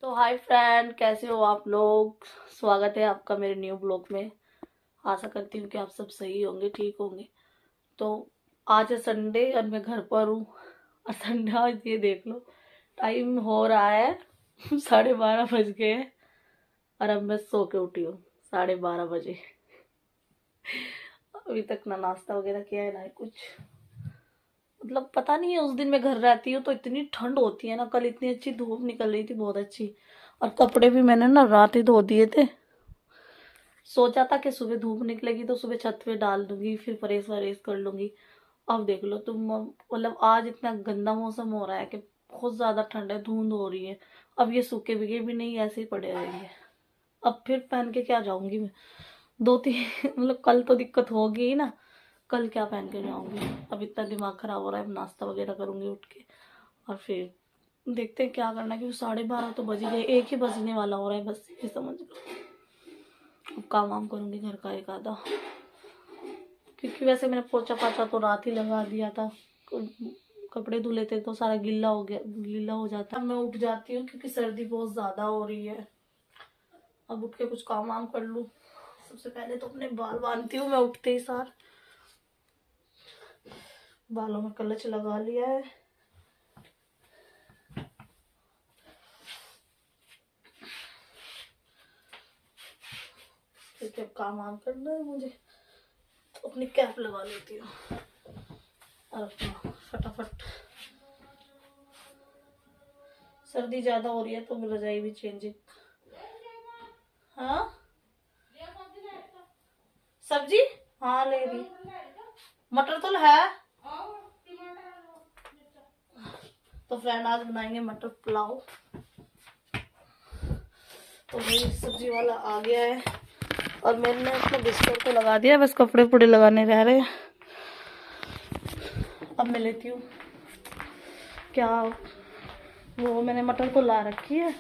तो hi friend, कैसे हो आप लोग। स्वागत है आपका मेरे न्यू ब्लॉग में। आशा करती हूँ कि आप सब सही होंगे, ठीक होंगे। तो आज है संडे और मैं घर पर हूँ। और संडे आज ये देख लो, टाइम हो रहा है 12:30 बज गए हैं और अब मैं सो के उठी हूँ 12:30 बजे। अभी तक ना नाश्ता वगैरह किया है ना कुछ। मतलब पता नहीं है, उस दिन मैं घर रहती हूँ तो इतनी ठंड होती है ना। कल इतनी अच्छी धूप निकल रही थी, बहुत अच्छी। और कपड़े भी मैंने ना रात ही धो दिए थे। सोचा था कि सुबह धूप निकलेगी तो सुबह छत पे डाल दूंगी, फिर प्रेस वरेस कर लूंगी। अब देख लो तुम, मतलब आज इतना गंदा मौसम हो रहा है कि बहुत ज्यादा ठंड है, धुंध हो रही है। अब ये सूखे भीगे भी नहीं, ऐसे ही पड़े रहेंगे। अब फिर पहन के क्या जाऊंगी मैं। दो तीन मतलब कल तो दिक्कत होगी ही ना। कल क्या पहन के जाऊंगी। अब इतना दिमाग खराब हो रहा है। अब नाश्ता वगैरह करूंगी उठ के और फिर देखते हैं क्या करना है, क्योंकि 12:30 तो बज ही गए, एक ही बजने वाला हो रहा है बस, ये समझ लो। अब काम वाम करूंगी घर का एक आधा, क्योंकि वैसे मैंने पोछा पाछा तो रात ही लगा दिया था। कपड़े धुले थे तो सारा गीला हो गया, गीला हो जाता। मैं उठ जाती हूँ क्योंकि सर्दी बहुत ज्यादा हो रही है। अब उठ के कुछ काम वाम कर लूँ। सबसे पहले तो अपने बाल बांधती हूँ मैं उठते ही सार। बालों में कलच लगा लिया है। क्योंकि अब काम वाम करना है मुझे, तो अपनी कैप लगा लेती हूँ और अपना फटाफट। सर्दी ज्यादा हो रही है तो रजाई भी चेंज। हाँ सब्जी, हाँ ले रही। मटर तो है। तो फ्रेंड आज बनाएंगे मटर पुलाव। तो भाई सब्जी वाला आ गया है और मैंने उसको बिस्तर को लगा दिया, बस कपड़े पूड़े लगाने रह रहे हैं। अब मैं लेती हूँ क्या, वो मैंने मटर तो ला रखी है।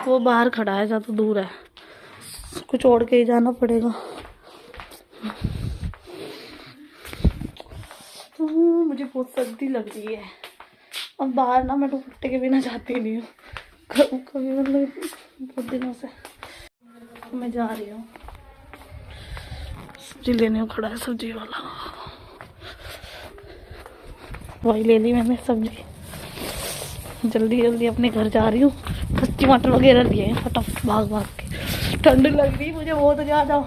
वो बाहर खड़ा है, ज्यादा दूर है, कुछ ओढ़ के ही जाना पड़ेगा। मुझे बहुत सर्दी लग रही है। अब बाहर ना मैं दुपट्टे के बिना जाती नहीं हूँ कभी, मतलब बहुत दिनों से। मैं जा रही हूँ सब्जी लेने को, खड़ा है सब्जी वाला। वही ले ली मैंने सब्जी। जल्दी जल्दी अपने घर जा रही हूँ। कच्ची मटर वगैरह लिए हैं, फटाफट भाग भाग के। ठंड लग रही मुझे बहुत ज्यादा।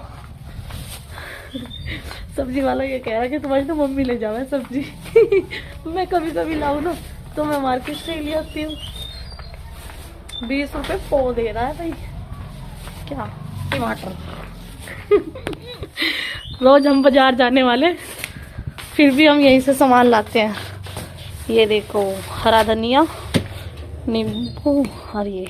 सब्जी वाला ये कह रहा है कि तुम्हारी तो मम्मी ले जावे सब्जी मैं कभी कभी लाऊं ना तो मैं मार्केट से ही ले आती हूँ। 20 रुपए पौ दे रहा है भाई, क्या टमाटर रोज हम बाजार जाने वाले, फिर भी हम यहीं से सामान लाते हैं। ये देखो, हरा धनिया, नींबू और ये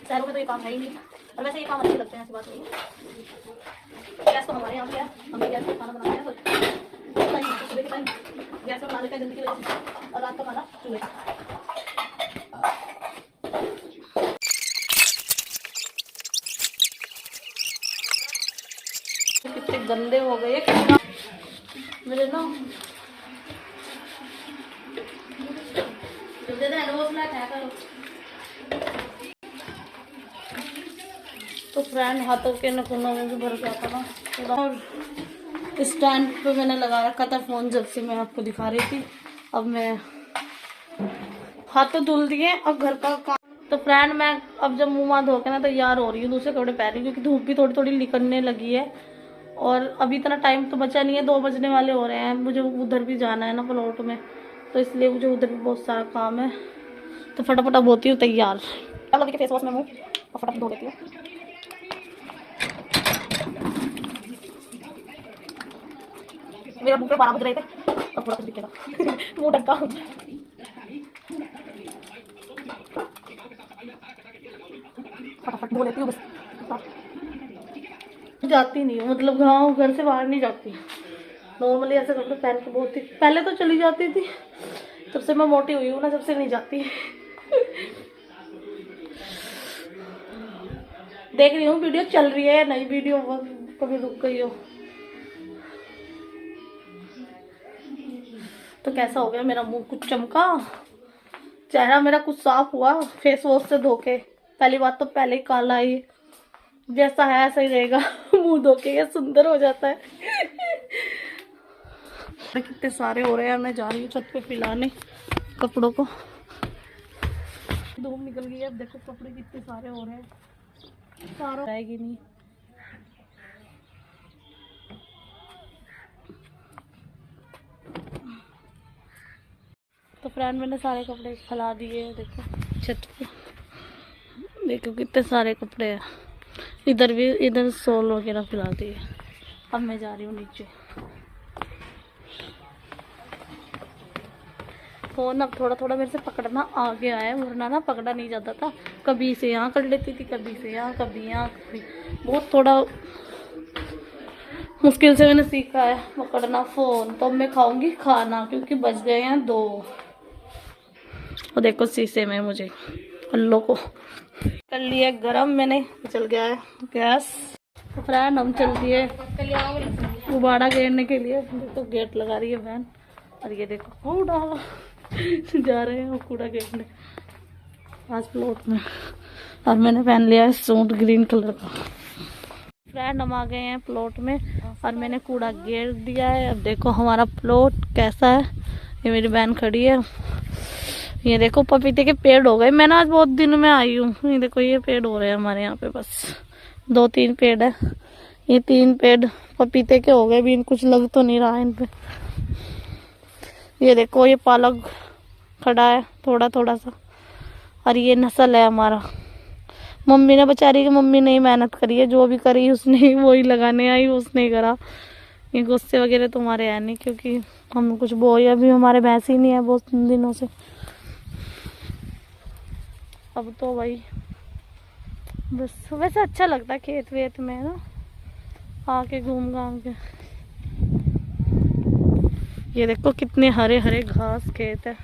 शहरों में तो ये काम है ही नहीं। और वैसे ये काम अच्छे लगते हैं, ऐसी बात नहीं है। गैस तो हमारे यहाँ पे है, हमें गैस पे खाना बनाना है। सुबह के टाइम गैस पे बना लेते हैं जल्दी की वजह से, और रात का खाना चूल्हे पे। कितने गंदे हो गए मेरे ना। तो फ्रेंड हाथों के नखूनों में भी भर गया था ना। और स्टैंड पे मैंने लगा रखा था फोन, जब से मैं आपको दिखा रही थी। अब मैं हाथ तो धुल दिए, अब घर का काम। तो फ्रेंड मैं अब जब मुंह हाथ धो के ना तैयार हो रही हूँ, दूसरे कपड़े पहन रही हूँ, क्योंकि धूप भी थोड़ी थोड़ी निकलने लगी है। और अभी इतना टाइम तो बचा नहीं है, 2 बजने वाले हो रहे हैं। मुझे उधर भी जाना है ना प्लॉट में, तो इसलिए मुझे उधर भी बहुत सारा काम है। तो फटाफट अब होती हूँ तैयार। लगा के फेस वॉश में मुँह और फटाफट धो लेती हूँ। मेरा मुँह पे 12 बज रहे थे, अब थोड़ा कुछ दिखेगा मुँह ढका। फटाफट धो लेती हूँ बस। जाती नहीं हूँ, मतलब गाँव घर से बाहर नहीं जाती। नॉर्मली ऐसे कपड़े पहन के बहुत ही पहले तो चली जाती थी, तब से मैं मोटी हुई हूँ ना, जब से नहीं जाती। देख रही हूँ वीडियो चल रही है या नहीं, वीडियो कभी रुक गई हो तो कैसा हो गया मेरा मुंह, कुछ चमका, चेहरा मेरा कुछ साफ हुआ फेस वॉश से धो के। पहली बात तो पहले ही काला ही, जैसा है ऐसा ही रहेगा। मुंह धो के ये सुंदर हो जाता है। कितने सारे हो रहे हैं, मैं जा रही हूँ छत पे फैलाने कपड़ों को। धूप निकल गई है, अब देखो कपड़े कितने सारे हो रहे हैं, सारा रहेगी नहीं। तो फ्रेंड मैंने सारे कपड़े फैला दिए, देखो छत पे, देखो कितने सारे कपड़े हैं। इधर भी, इधर सोल वगैरह फैला दिए। अब मैं जा रही हूँ नीचे। फोन अब थोड़ा थोड़ा मेरे से पकड़ना आ गया है, वरना ना पकड़ा नहीं जाता था। कभी से यहाँ कर लेती थी, कभी से यहाँ, कभी यहाँ, कभी बहुत थोड़ा मुश्किल से मैंने सीखा है पकड़ना फ़ोन। तो अब मैं खाऊंगी खाना, क्योंकि बज गए हैं 2। और देखो शीशे में मुझे अल्लो को कर लिया गरम मैंने, चल गया है गैस। तो फ्रेंड हम चल दिए गुब्बारा घेरने के लिए। देखो गेट लगा रही है बहन, और ये देखो कूड़ा जा रहे हैं कूड़ा घेरने आज प्लॉट में। और मैंने पहन लिया है सूट ग्रीन कलर का। फ्रेंड हम आ गए हैं प्लॉट में और मैंने कूड़ा घेर दिया है। अब देखो हमारा प्लॉट कैसा है। ये मेरी बहन खड़ी है। ये देखो पपीते के पेड़ हो गए, मैं ना आज बहुत दिनों में आई हूँ। ये देखो ये पेड़ हो रहे हैं हमारे यहाँ पे, बस 2-3 पेड़ है। ये 3 पेड़ पपीते के हो गए भी, कुछ लग तो नहीं रहा है इन पे। ये देखो ये पालक खड़ा है थोड़ा थोड़ा सा, और ये नस्ल है हमारा। मम्मी ने बेचारी की मम्मी ने ही मेहनत करी है, जो भी करी उसने वो ही लगाने आई, उसने ही करा। ये गुस्से वगैरह तो हमारे है नहीं, क्योंकि हम कुछ बोए अभी हमारे भैंस ही नहीं है बहुत दिनों से। अब तो भाई बस वैसे अच्छा लगता है खेत वेत में ना आके घूम घाम के। ये देखो कितने हरे हरे घास खेत है।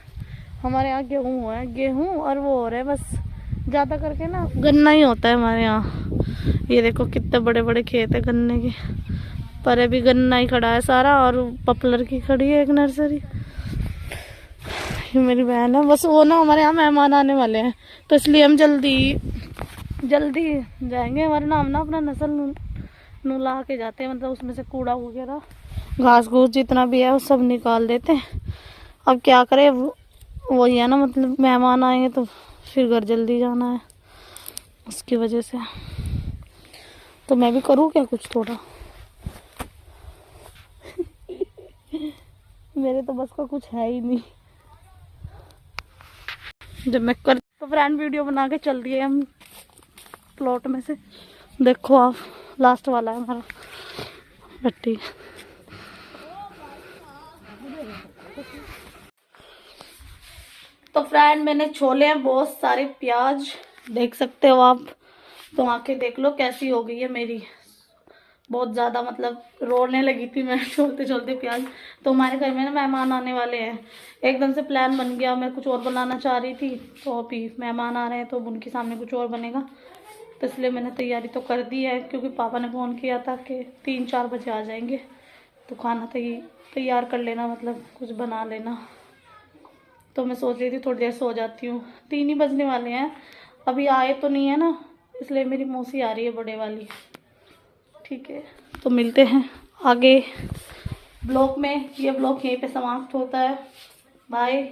हमारे यहाँ गेहूँ हुआ है, गेहूँ और वो हो रहा है बस, ज़्यादा करके ना गन्ना ही होता है हमारे यहाँ। ये देखो कितने बड़े बड़े खेत है गन्ने के, पर अभी गन्ना ही खड़ा है सारा, और पॉपुलर की खड़ी है एक नर्सरी। ये मेरी बहन है, बस वो ना हमारे यहाँ मेहमान आने वाले हैं, तो इसलिए हम जल्दी जाएंगे, वरना हम ना अपना नस्ल नुला के जाते हैं। मतलब उसमें से कूड़ा वगैरह घास घूस जितना भी है वो सब निकाल देते हैं। अब क्या करें, वही है ना, मतलब मेहमान आएंगे तो फिर घर जल्दी जाना है, उसकी वजह से। तो मैं भी करूँ क्या कुछ थोड़ा। मेरे तो बस का कुछ है ही नहीं। जब मैं कर तो फ्रेंड वीडियो बना के चल दिए हम प्लॉट में से। देखो आप, लास्ट वाला है हमारा गट्टी। तो फ्रेंड मैंने छोले हैं बहुत सारे, प्याज देख सकते हो आप, तो आके देख लो कैसी हो गई है मेरी। बहुत ज़्यादा मतलब रोने लगी थी मैं छोलते छोलते प्याज। तो हमारे घर में ना मेहमान आने वाले हैं, एकदम से प्लान बन गया। मैं कुछ और बनाना चाह रही थी, तो अभी मेहमान आ रहे हैं तो उनके सामने कुछ और बनेगा, तो इसलिए मैंने तैयारी तो कर दी है। क्योंकि पापा ने फ़ोन किया था कि 3-4 बजे आ जाएंगे, तो खाना तैयार कर लेना, मतलब कुछ बना लेना। तो मैं सोच रही थी थोड़ी देर सो जाती हूँ, 3 ही बजने वाले हैं, अभी आए तो नहीं है ना, इसलिए मेरी मौसी आ रही है बड़े वाली। ठीक है, तो मिलते हैं आगे ब्लॉग में। ये ब्लॉग यहीं पे समाप्त होता है। बाय।